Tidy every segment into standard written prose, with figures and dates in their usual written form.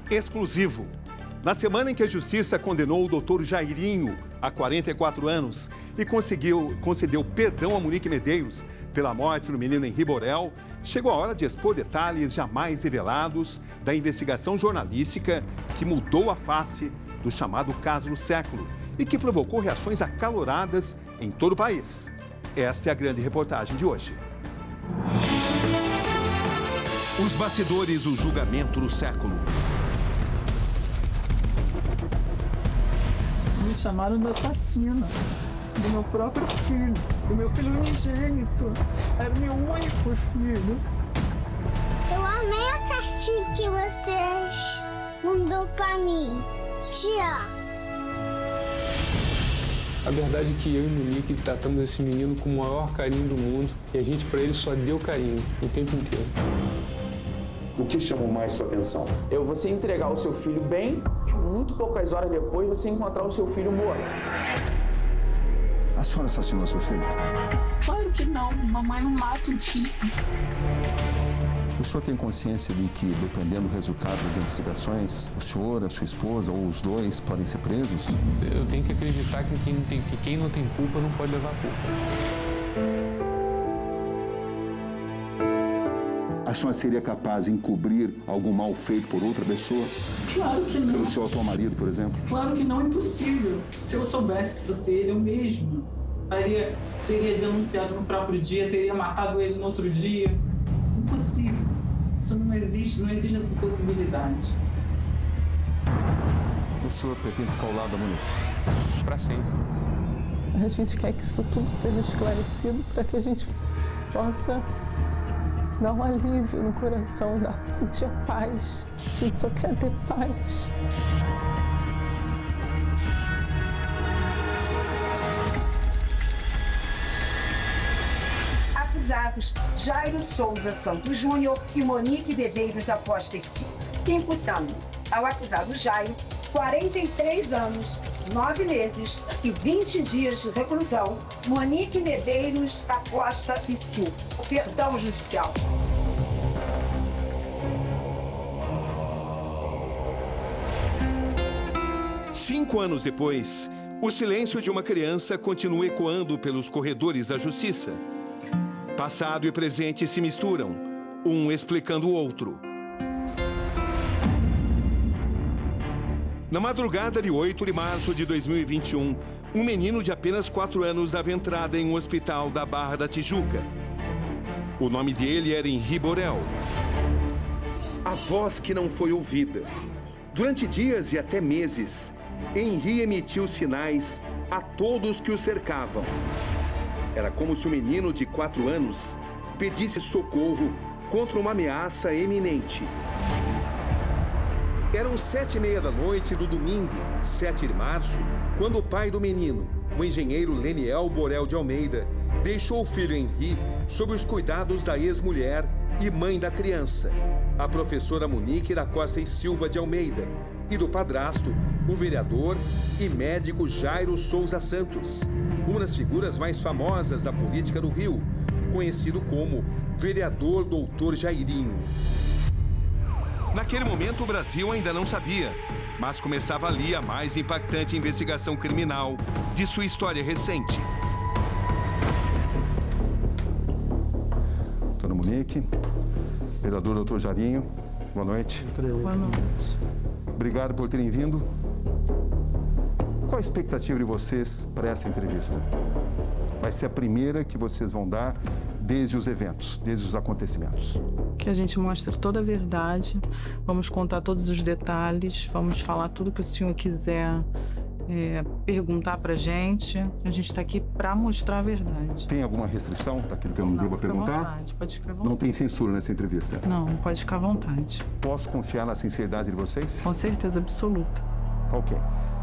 exclusivo. Na semana em que a Justiça condenou o doutor Jairinho a 44 anos e concedeu perdão a Monique Medeiros pela morte do menino Henri Borel, chegou a hora de expor detalhes jamais revelados da investigação jornalística que mudou a face do chamado caso do século e que provocou reações acaloradas em todo o país. Esta é a grande reportagem de hoje. Os bastidores do julgamento do século. Me chamaram de assassina do meu próprio filho, do meu filho unigênito. Era o meu único filho. Eu amei a cartinha que vocês mandou pra mim. Te amo. A verdade é que eu e Monique tratamos esse menino com o maior carinho do mundo e a gente para ele só deu carinho o tempo inteiro. O que chamou mais sua atenção? Você entregar o seu filho bem, muito poucas horas depois você encontrar o seu filho morto. A senhora assassinou seu filho? Claro que não, mamãe não mata um filho. O senhor tem consciência de que, dependendo do resultado das investigações, o senhor, a sua esposa ou os dois podem ser presos? Eu tenho que acreditar que quem não tem culpa não pode levar culpa. A senhora seria capaz de encobrir algum mal feito por outra pessoa? Claro que não. Pelo seu atual marido, por exemplo? Claro que não, impossível. Se eu soubesse que fosse ele, eu mesma teria denunciado no próprio dia, teria matado ele no outro dia. Impossível. Isso não existe essa possibilidade. O senhor pretende ficar ao lado da Monique? Para sempre. A gente quer que isso tudo seja esclarecido para que a gente possa dar um alívio no coração, sentir paz. A gente só quer ter paz. Acusados Jairo Souza Santos Júnior e Monique Medeiros da Costa e Silva. Imputando ao acusado Jairo 43 anos, 9 meses e 20 dias de reclusão, Monique Medeiros da Costa e Silva. Perdão judicial. Cinco anos depois, o silêncio de uma criança continua ecoando pelos corredores da justiça. Passado e presente se misturam, um explicando o outro. Na madrugada de 8 de março de 2021, um menino de apenas 4 anos dava entrada em um hospital da Barra da Tijuca. O nome dele era Henri Borel. A voz que não foi ouvida. Durante dias e até meses, Henri emitiu sinais a todos que o cercavam. Era como se o menino de 4 anos pedisse socorro contra uma ameaça eminente. Eram 7h30 da noite do domingo, 7 de março, quando o pai do menino, o engenheiro Leniel Borel de Almeida, deixou o filho Henri sob os cuidados da ex-mulher e mãe da criança, a professora Monique da Costa e Silva de Almeida, e do padrasto, o vereador e médico Jairo Souza Santos, uma das figuras mais famosas da política do Rio, conhecido como vereador Doutor Jairinho. Naquele momento, o Brasil ainda não sabia, mas começava ali a mais impactante investigação criminal de sua história recente. Dona Monique, vereador Doutor Jairinho, boa noite. Boa noite. Obrigado por terem vindo. Qual a expectativa de vocês para essa entrevista? Vai ser a primeira que vocês vão dar desde os eventos, desde os acontecimentos. Que a gente mostre toda a verdade, vamos contar todos os detalhes, vamos falar tudo que o senhor quiser perguntar pra gente. A gente está aqui para mostrar a verdade. Tem alguma restrição daquilo que eu não devo perguntar? Vontade, pode ficar à vontade. Não tem censura nessa entrevista? Não, pode ficar à vontade. Posso confiar na sinceridade de vocês? Com certeza absoluta. Ok.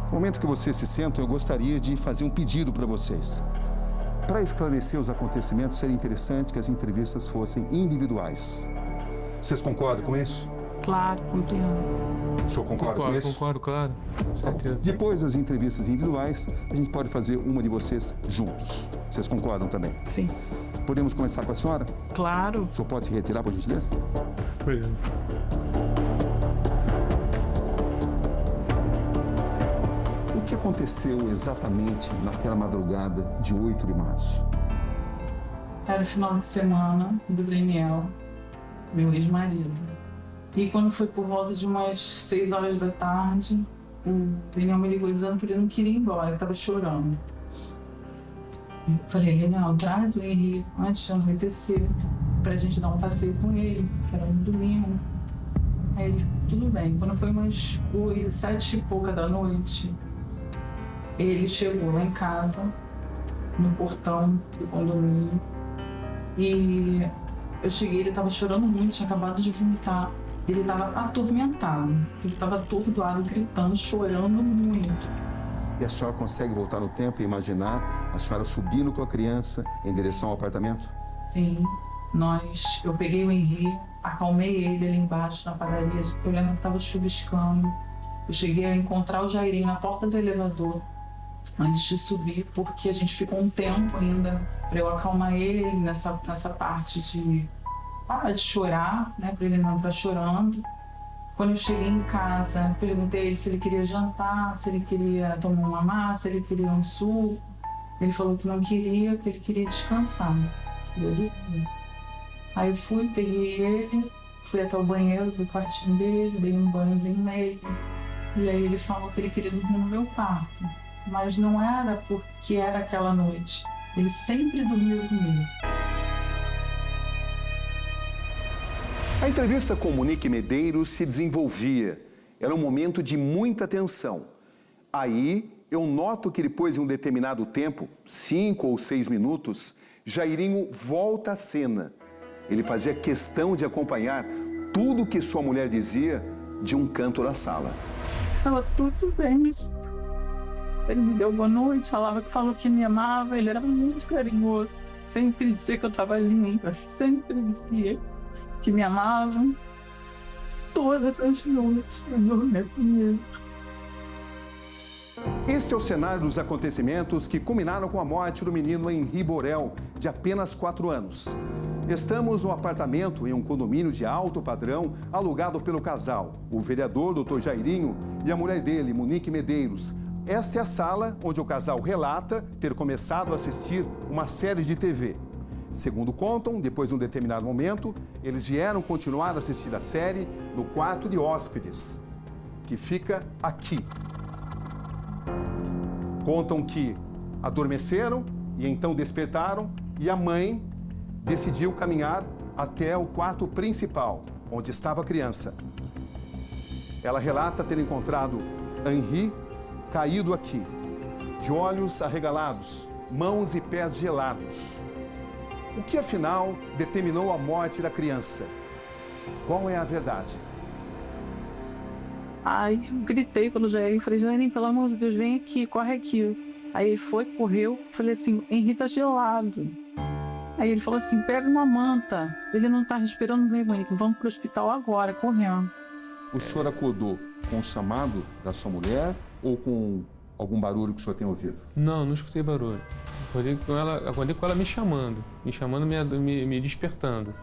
No momento que vocês se sentam, eu gostaria de fazer um pedido para vocês. Para esclarecer os acontecimentos, seria interessante que as entrevistas fossem individuais. Vocês concordam com isso? Claro, compreendo. O senhor concorda com isso? Concordo, claro. Certeza. Depois das entrevistas individuais, a gente pode fazer uma de vocês juntos. Vocês concordam também? Sim. Podemos começar com a senhora? Claro. O senhor pode se retirar, por gentileza? Obrigado. aconteceu exatamente naquela madrugada de 8 de março? Era o final de semana do Daniel, meu ex-marido. E quando foi por volta de umas 6 horas da tarde, o Daniel me ligou dizendo que ele não queria ir embora, ele estava chorando. Eu falei, Daniel, traz o Henrique antes de anoitecer, pra gente dar um passeio com ele, que era um domingo. Aí ele, tudo bem. Quando foi umas 7 e pouca da noite, ele chegou lá em casa, no portão do condomínio, e eu cheguei, ele estava chorando muito, tinha acabado de vomitar. Ele estava atormentado, ele estava atordoado, gritando, chorando muito. E a senhora consegue voltar no tempo e imaginar a senhora subindo com a criança em direção ao apartamento? Sim, eu peguei o Henrique, acalmei ele ali embaixo na padaria, eu lembro que estava chuviscando. Eu cheguei a encontrar o Jairinho na porta do elevador antes de subir, porque a gente ficou um tempo ainda para eu acalmar ele nessa parte de parar de chorar, né, para ele não entrar chorando. Quando eu cheguei em casa, perguntei a ele se ele queria jantar, se ele queria tomar uma massa, se ele queria um suco. Ele falou que não queria, que ele queria descansar. Eu dormi. Aí eu fui, peguei ele, fui até o banheiro, pro quartinho dele, dei um banhozinho nele. E aí ele falou que ele queria dormir no meu quarto. Mas não era porque era aquela noite. Ele sempre dormiu comigo. A entrevista com Monique Medeiros se desenvolvia. Era um momento de muita tensão. Aí eu noto que depois de um determinado tempo, 5 ou 6 minutos, Jairinho volta à cena. Ele fazia questão de acompanhar tudo o que sua mulher dizia de um canto da sala. Estava tudo bem. Ele me deu boa noite, falou que me amava, ele era muito carinhoso. Sempre dizia que eu estava limpa, sempre dizia que me amava. Todas as noites eu dormia comigo. Esse é o cenário dos acontecimentos que culminaram com a morte do menino Henri Borel, de apenas 4 anos. Estamos no apartamento em um condomínio de alto padrão alugado pelo casal, o vereador Dr. Jairinho e a mulher dele, Monique Medeiros. Esta é a sala onde o casal relata ter começado a assistir uma série de TV. Segundo contam, depois de um determinado momento, eles vieram continuar a assistir a série no quarto de hóspedes, que fica aqui. Contam que adormeceram e então despertaram e a mãe decidiu caminhar até o quarto principal, onde estava a criança. Ela relata ter encontrado Henri caído aqui, de olhos arregalados, mãos e pés gelados. O que afinal determinou a morte da criança? Qual é a verdade? Aí eu gritei pelo Jairinho, falei, Jairinho, pelo amor de Deus, vem aqui, corre aqui. Aí ele foi, correu, falei assim, Henri tá gelado. Aí ele falou assim, pega uma manta, ele não tá respirando bem, Monique, vamos pro hospital agora, correndo. O senhor acordou com o chamado da sua mulher ou com algum barulho que o senhor tenha ouvido? Não escutei barulho. Acordei com ela me chamando, me despertando.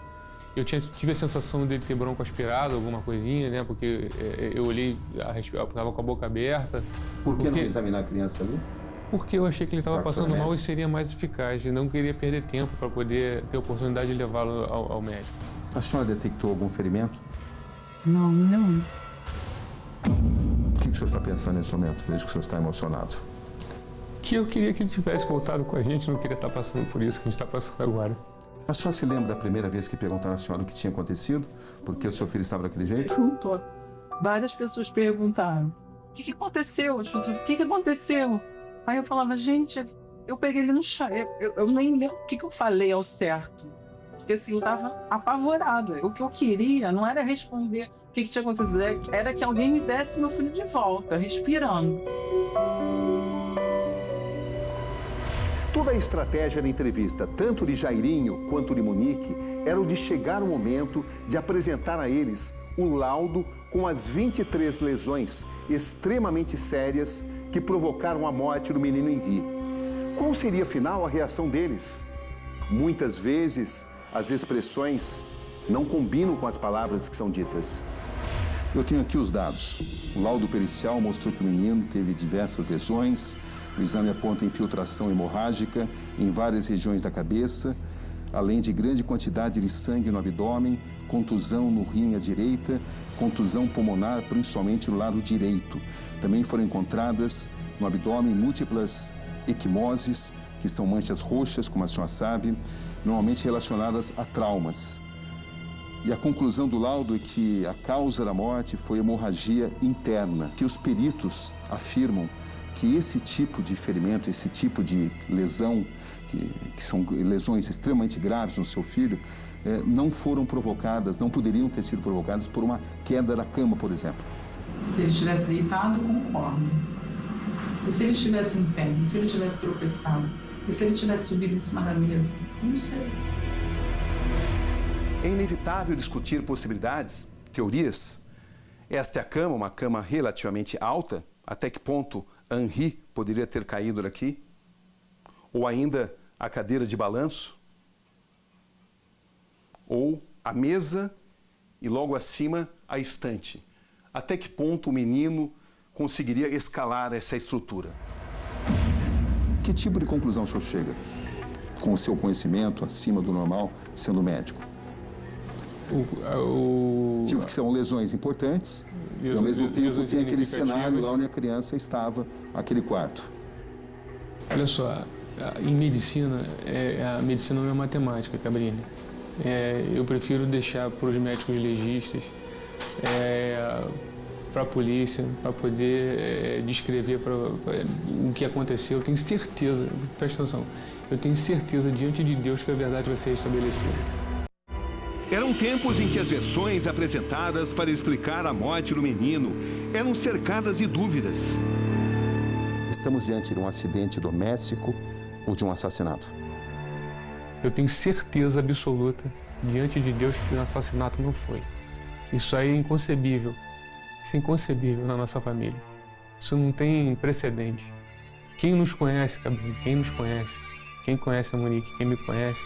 Eu tive a sensação dele ter bronco aspirado, alguma coisinha, né? Porque eu olhei, estava com a boca aberta. Por que não examinar a criança ali? Porque eu achei que ele estava passando mal e seria mais eficaz. Eu não queria perder tempo para poder ter a oportunidade de levá-lo ao médico. A senhora detectou algum ferimento? Não. O que o senhor está pensando nesse momento? Vejo que o senhor está emocionado. Que eu queria que ele tivesse voltado com a gente, não queria estar passando por isso que a gente está passando agora. A senhora se lembra da primeira vez que perguntaram à senhora o que tinha acontecido? Por que o seu filho estava daquele jeito? Várias pessoas perguntaram, o que aconteceu? As pessoas, o que aconteceu? Aí eu falava, gente, eu peguei ele no chão, eu nem lembro o que eu falei ao certo. Porque assim, eu estava apavorada. O que eu queria não era responder o que tinha acontecido, era que alguém me desse meu filho de volta, respirando. Toda a estratégia da entrevista, tanto de Jairinho quanto de Monique, era o de chegar o momento de apresentar a eles um laudo com as 23 lesões extremamente sérias que provocaram a morte do menino Henri. Qual seria, afinal, a reação deles? Muitas vezes, as expressões não combinam com as palavras que são ditas. Eu tenho aqui os dados. O laudo pericial mostrou que o menino teve diversas lesões. O exame aponta infiltração hemorrágica em várias regiões da cabeça, além de grande quantidade de sangue no abdômen, contusão no rim à direita, contusão pulmonar, principalmente no lado direito. Também foram encontradas no abdômen múltiplas equimoses, que são manchas roxas, como a senhora sabe, normalmente relacionadas a traumas. E a conclusão do laudo é que a causa da morte foi hemorragia interna, que os peritos afirmam que esse tipo de ferimento, esse tipo de lesão, que são lesões extremamente graves no seu filho, não foram provocadas, não poderiam ter sido provocadas por uma queda da cama, por exemplo. Se ele estivesse deitado, concordo. E se ele estivesse em pé? E se ele tivesse tropeçado? E se ele tivesse subido em cima da mesa? Não sei. É inevitável discutir possibilidades, teorias. Esta é a cama, uma cama relativamente alta. Até que ponto Henri poderia ter caído daqui? Ou ainda a cadeira de balanço? Ou a mesa e logo acima a estante? Até que ponto o menino conseguiria escalar essa estrutura? Que tipo de conclusão o senhor chega com o seu conhecimento acima do normal, sendo médico? Tipo que são lesões importantes e ao mesmo tempo tem aquele cenário lá onde a criança estava, aquele quarto. Olha só, em medicina, a medicina não é matemática, Cabrini. Eu prefiro deixar para os médicos legistas, para a polícia, para poder descrever o que aconteceu. Eu tenho certeza, presta atenção, eu tenho certeza diante de Deus que a verdade vai ser estabelecida. Eram tempos em que as versões apresentadas para explicar a morte do menino eram cercadas de dúvidas. Estamos diante de um acidente doméstico ou de um assassinato? Eu tenho certeza absoluta, diante de Deus, que o assassinato não foi. Isso aí é inconcebível. Isso é inconcebível na nossa família. Isso não tem precedente. Quem nos conhece, Cabrini, quem nos conhece, quem conhece a Monique, quem me conhece,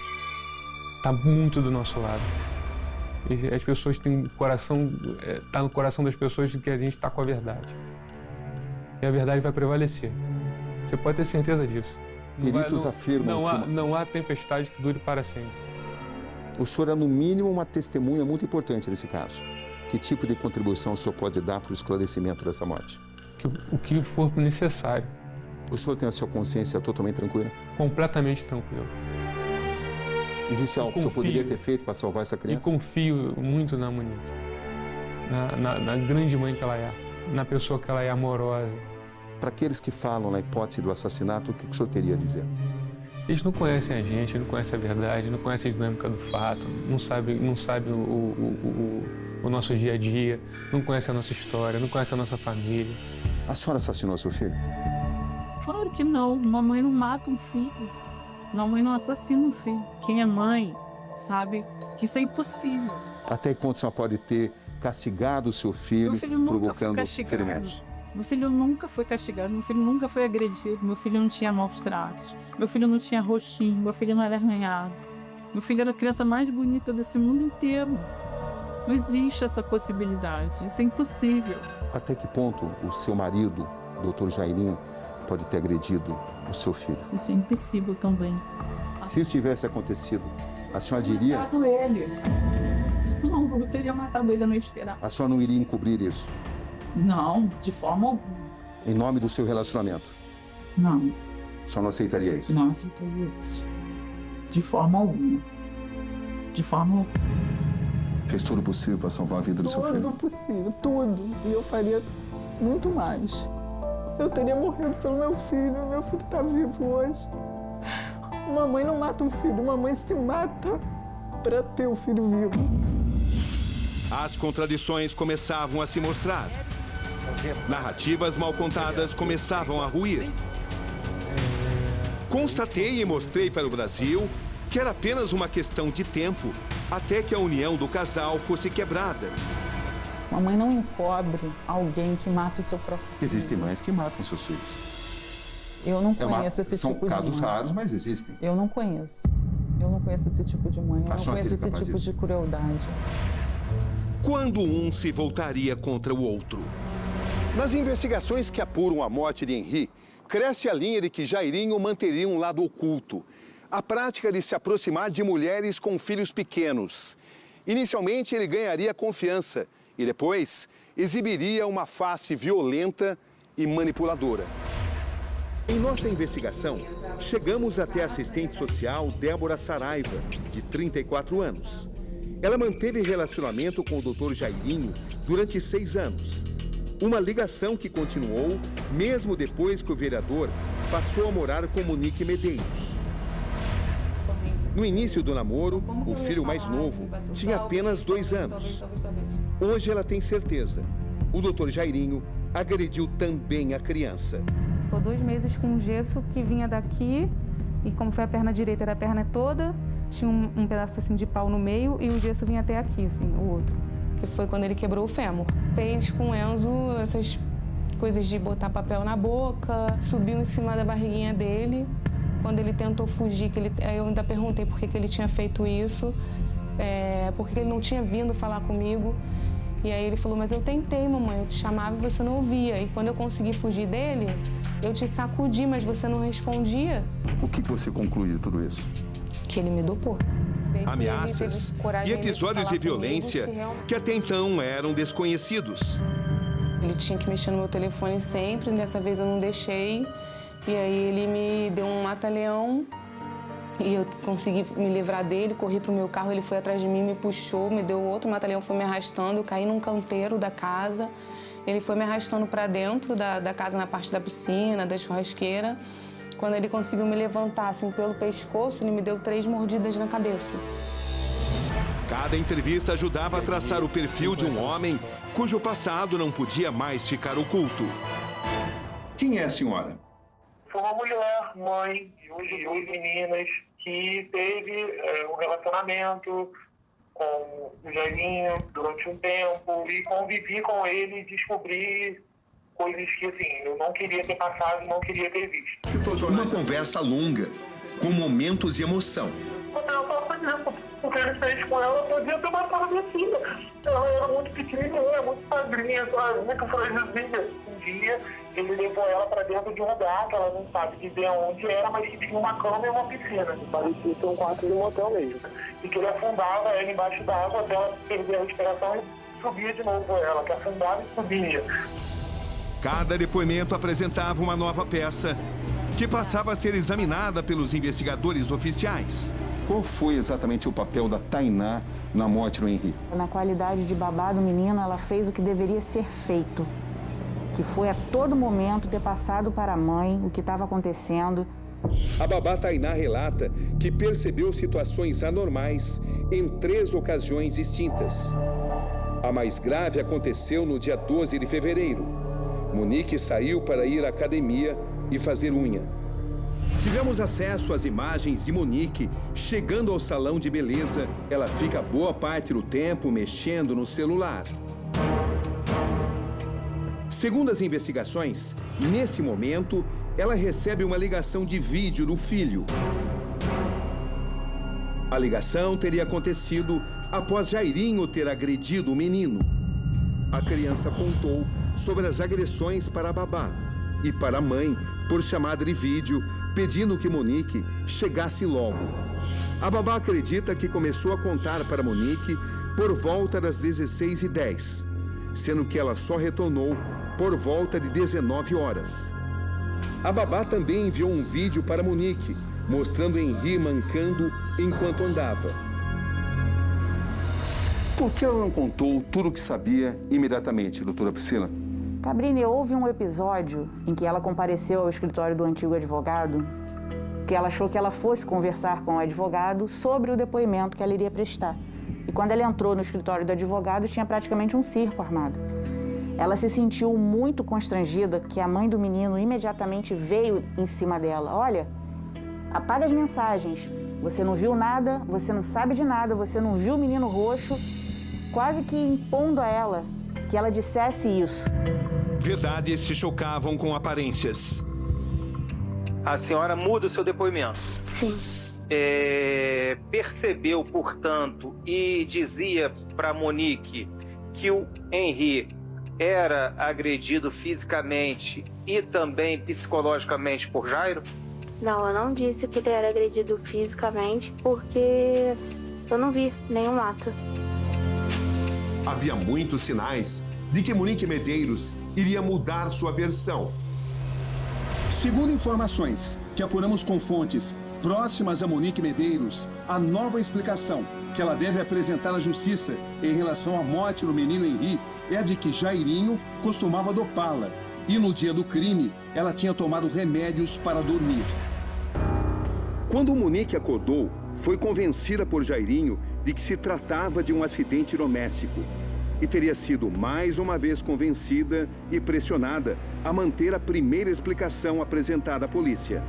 está muito do nosso lado. As pessoas têm coração, está no coração das pessoas de que a gente está com a verdade. E a verdade vai prevalecer. Você pode ter certeza disso. Peritos afirmam que não há tempestade que dure para sempre. O senhor é, no mínimo, uma testemunha muito importante nesse caso. Que tipo de contribuição o senhor pode dar para o esclarecimento dessa morte? O que for necessário. O senhor tem a sua consciência totalmente tranquila? Completamente tranquilo. Existe algo que o senhor poderia ter feito para salvar essa criança? E confio muito na Monique, na grande mãe que ela é, na pessoa que ela é amorosa. Para aqueles que falam na hipótese do assassinato, o que o senhor teria a dizer? Eles não conhecem a gente, não conhecem a verdade, não conhecem a dinâmica do fato, não sabem o nosso dia a dia, não conhecem a nossa história, não conhecem a nossa família. A senhora assassinou seu filho? Claro que não. Mamãe não mata um filho. Mamãe não assassina um filho. Quem é mãe sabe que isso é impossível. Até que ponto a senhora pode ter castigado o seu filho, provocando ferimentos? Meu filho nunca foi castigado, meu filho nunca foi agredido, meu filho não tinha maus tratos, meu filho não tinha roxinho, meu filho não era arranhado. Meu filho era a criança mais bonita desse mundo inteiro. Não existe essa possibilidade, isso é impossível. Até que ponto o seu marido, o Dr. Jairinho, pode ter agredido o seu filho? Isso é impossível também. Se isso tivesse acontecido, a senhora diria... Matado ele. Não, eu teria matado ele, eu não esperava. A senhora não iria encobrir isso? Não, de forma alguma. Em nome do seu relacionamento? Não. A senhora não aceitaria isso? Não aceitaria isso. De forma alguma. De forma alguma. Fez tudo possível para salvar a vida do seu filho? Tudo possível, tudo. E eu faria muito mais. Eu teria morrido pelo meu filho está vivo hoje. Uma mãe não mata um filho, uma mãe se mata para ter o filho vivo. As contradições começavam a se mostrar. Narrativas mal contadas começavam a ruir. Constatei e mostrei para o Brasil que era apenas uma questão de tempo até que a união do casal fosse quebrada. Uma mãe não encobre alguém que mata o seu próprio filho. Existem mães que matam seus filhos. Eu não conheço esse tipo de mãe. São casos raros, mas existem. Eu não conheço. Eu não conheço esse tipo de mãe. Eu não conheço esse tipo de crueldade. Quando um se voltaria contra o outro? Nas investigações que apuram a morte de Henri, cresce a linha de que Jairinho manteria um lado oculto. A prática de se aproximar de mulheres com filhos pequenos. Inicialmente, ele ganharia confiança e depois exibiria uma face violenta e manipuladora. Em nossa investigação, chegamos até a assistente social Débora Saraiva, de 34 anos. Ela manteve relacionamento com o Dr. Jairinho durante 6 anos. Uma ligação que continuou mesmo depois que o vereador passou a morar com Monique Medeiros. No início do namoro, o filho mais novo tinha apenas 2 anos. Hoje ela tem certeza. O Dr. Jairinho agrediu também a criança. Ficou 2 meses com um gesso que vinha daqui e como foi a perna direita era a perna toda, tinha um pedaço assim de pau no meio e o gesso vinha até aqui, assim, o outro. Que foi quando ele quebrou o fêmur. Fez com o Enzo essas coisas de botar papel na boca, subiu em cima da barriguinha dele. Quando ele tentou fugir, eu ainda perguntei por que ele tinha feito isso, por que ele não tinha vindo falar comigo. E aí ele falou, mas eu tentei, mamãe, eu te chamava e você não ouvia. E quando eu consegui fugir dele, eu te sacudi, mas você não respondia. O que você concluiu de tudo isso? Que ele me dopou. Ameaças e episódios de violência que até então eram desconhecidos. Ele tinha que mexer no meu telefone sempre, dessa vez eu não deixei. E aí ele me deu um mata-leão e eu consegui me livrar dele, corri pro meu carro, ele foi atrás de mim, me puxou, me deu outro mata-leão, foi me arrastando, eu caí num canteiro da casa. Ele foi me arrastando para dentro da casa, na parte da piscina, da churrasqueira. Quando ele conseguiu me levantar assim, pelo pescoço, ele me deu 3 mordidas na cabeça. Cada entrevista ajudava a traçar o perfil de um homem cujo passado não podia mais ficar oculto. Quem é a senhora? Foi uma mulher, mãe de 2 meninas, que teve um relacionamento com o Jairinho durante um tempo e convivi com ele e descobri coisas que, assim, eu não queria ter passado e não queria ter visto. Uma conversa longa, com momentos de emoção. Quando eu estava fazendo o que ele fez com ela, eu podia ter matado minha filha. Ela era muito pequenininha, muito padrinha, muito fragilzinha. Um dia, ele levou ela para dentro de um lugar que ela não sabe dizer onde era, mas que tinha uma cama e uma piscina. Parecia ser um quarto de motel mesmo. E que ele afundava ela embaixo d'água até ela perder a respiração e subia de novo ela, que afundava e subia. Cada depoimento apresentava uma nova peça que passava a ser examinada pelos investigadores oficiais. Qual foi exatamente o papel da Tainá na morte do Henri? Na qualidade de babá do menino, ela fez o que deveria ser feito, que foi a todo momento ter passado para a mãe o que estava acontecendo. A babá Tainá relata que percebeu situações anormais em 3 ocasiões distintas. A mais grave aconteceu no dia 12 de fevereiro. Monique saiu para ir à academia e fazer unha. Tivemos acesso às imagens de Monique chegando ao salão de beleza. Ela fica boa parte do tempo mexendo no celular. Segundo as investigações, nesse momento, ela recebe uma ligação de vídeo do filho. A ligação teria acontecido após Jairinho ter agredido o menino. A criança contou sobre as agressões para a babá e para a mãe por chamada de vídeo, pedindo que Monique chegasse logo. A babá acredita que começou a contar para Monique por volta das 16h10, sendo que ela só retornou por volta de 19 horas. A babá também enviou um vídeo para Monique, mostrando Henri mancando enquanto andava. Por que ela não contou tudo o que sabia imediatamente, doutora Priscila? Cabrini, houve um episódio em que ela compareceu ao escritório do antigo advogado, que ela achou que ela fosse conversar com o advogado sobre o depoimento que ela iria prestar. E quando ela entrou no escritório do advogado, tinha praticamente um circo armado. Ela se sentiu muito constrangida, que a mãe do menino imediatamente veio em cima dela. Olha, apaga as mensagens, você não viu nada, você não sabe de nada, você não viu o menino roxo, quase que impondo a ela que ela dissesse isso. Verdades se chocavam com aparências. A senhora muda o seu depoimento. Sim. Percebeu, portanto, e dizia para Monique que o Henri era agredido fisicamente e também psicologicamente por Jairo? Não, eu não disse que ele era agredido fisicamente, porque eu não vi nenhum ato. Havia muitos sinais de que Monique Medeiros iria mudar sua versão. Segundo informações que apuramos com fontes próximas a Monique Medeiros, a nova explicação que ela deve apresentar à justiça em relação à morte do menino Henri é a de que Jairinho costumava dopá-la e no dia do crime ela tinha tomado remédios para dormir. Quando Monique acordou, foi convencida por Jairinho de que se tratava de um acidente doméstico e teria sido mais uma vez convencida e pressionada a manter a primeira explicação apresentada à polícia.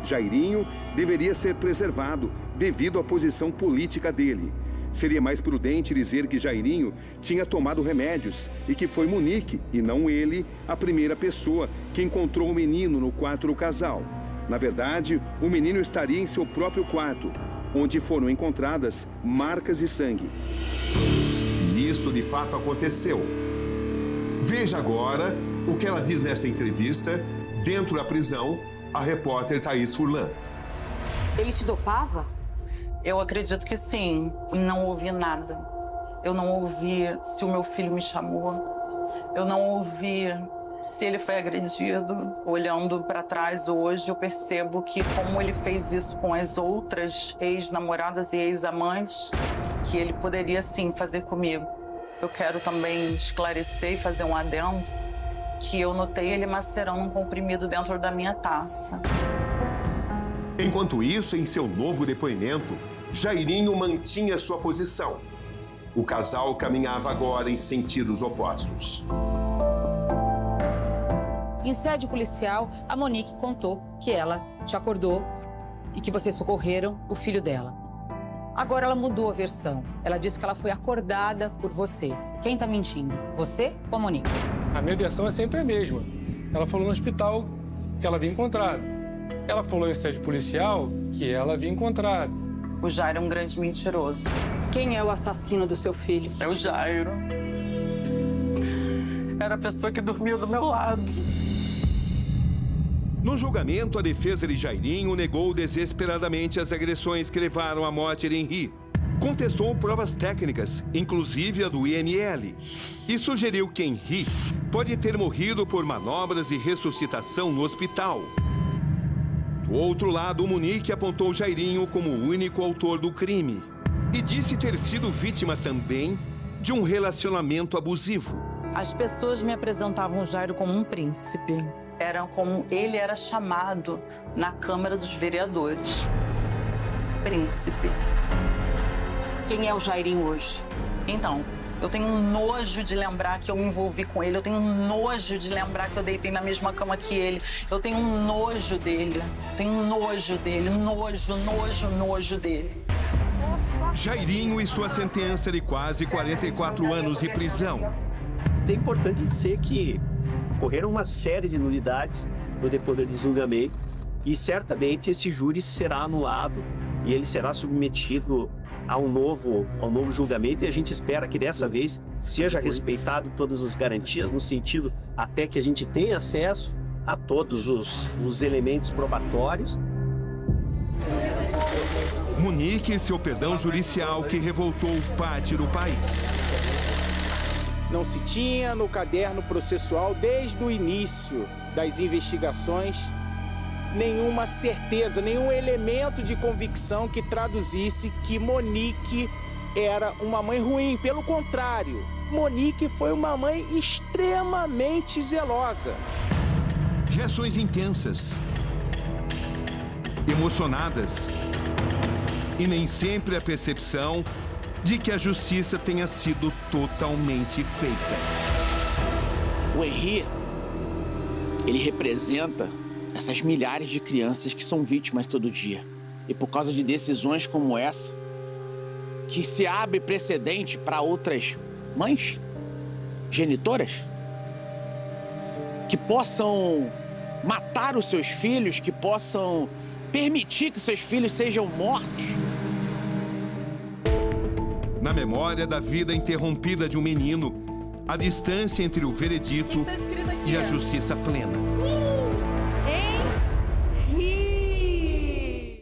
Jairinho deveria ser preservado devido à posição política dele. Seria mais prudente dizer que Jairinho tinha tomado remédios e que foi Monique, e não ele, a primeira pessoa que encontrou o menino no quarto do casal. Na verdade, o menino estaria em seu próprio quarto, onde foram encontradas marcas de sangue. E isso de fato aconteceu. Veja agora o que ela diz nessa entrevista, dentro da prisão, a repórter Thaís Furlan. Ele te dopava? Eu acredito que sim. Não ouvi nada. Eu não ouvi se o meu filho me chamou. Eu não ouvi se ele foi agredido. Olhando para trás hoje, eu percebo que como ele fez isso com as outras ex-namoradas e ex-amantes, que ele poderia sim fazer comigo. Eu quero também esclarecer e fazer um adendo que eu notei ele macerando um comprimido dentro da minha taça. Enquanto isso, em seu novo depoimento, Jairinho mantinha sua posição. O casal caminhava agora em sentidos opostos. Em sede policial, a Monique contou que ela te acordou e que vocês socorreram o filho dela. Agora ela mudou a versão. Ela disse que ela foi acordada por você. Quem tá mentindo? Você ou a Monique? A minha versão é sempre a mesma. Ela falou no hospital que ela havia encontrado. Ela falou em sede policial que ela havia encontrado. O Jairo é um grande mentiroso. Quem é o assassino do seu filho? É o Jairo. Era a pessoa que dormia do meu lado. No julgamento, a defesa de Jairinho negou desesperadamente as agressões que levaram à morte de Henri. Contestou provas técnicas, inclusive a do IML, e sugeriu que Henri pode ter morrido por manobras de ressuscitação no hospital. Do outro lado, Monique apontou Jairinho como o único autor do crime e disse ter sido vítima também de um relacionamento abusivo. As pessoas me apresentavam o Jairo como um príncipe. Era como ele era chamado na Câmara dos Vereadores. Príncipe. Quem é o Jairinho hoje? Então, eu tenho um nojo de lembrar que eu me envolvi com ele. Eu tenho um nojo de lembrar que eu deitei na mesma cama que ele. Eu tenho um nojo dele. Tenho um nojo dele. Nojo dele. Jairinho e sua sentença de quase 44 anos de prisão. É importante dizer que ocorreram uma série de nulidades no decorrer do julgamento e certamente esse júri será anulado e ele será submetido a um novo julgamento, e a gente espera que dessa vez seja respeitado todas as garantias, no sentido até que a gente tenha acesso a todos os elementos probatórios. Monique e seu perdão judicial que revoltou parte do país. Não se tinha no caderno processual, desde o início das investigações, nenhuma certeza, nenhum elemento de convicção que traduzisse que Monique era uma mãe ruim. Pelo contrário, Monique foi uma mãe extremamente zelosa. Reações intensas, emocionadas, e nem sempre a percepção de que a justiça tenha sido totalmente feita. O Henri, ele representa essas milhares de crianças que são vítimas todo dia. E por causa de decisões como essa, que se abre precedente para outras mães, genitoras, que possam matar os seus filhos, que possam permitir que seus filhos sejam mortos. Na memória da vida interrompida de um menino A distância entre o veredito e a justiça plena.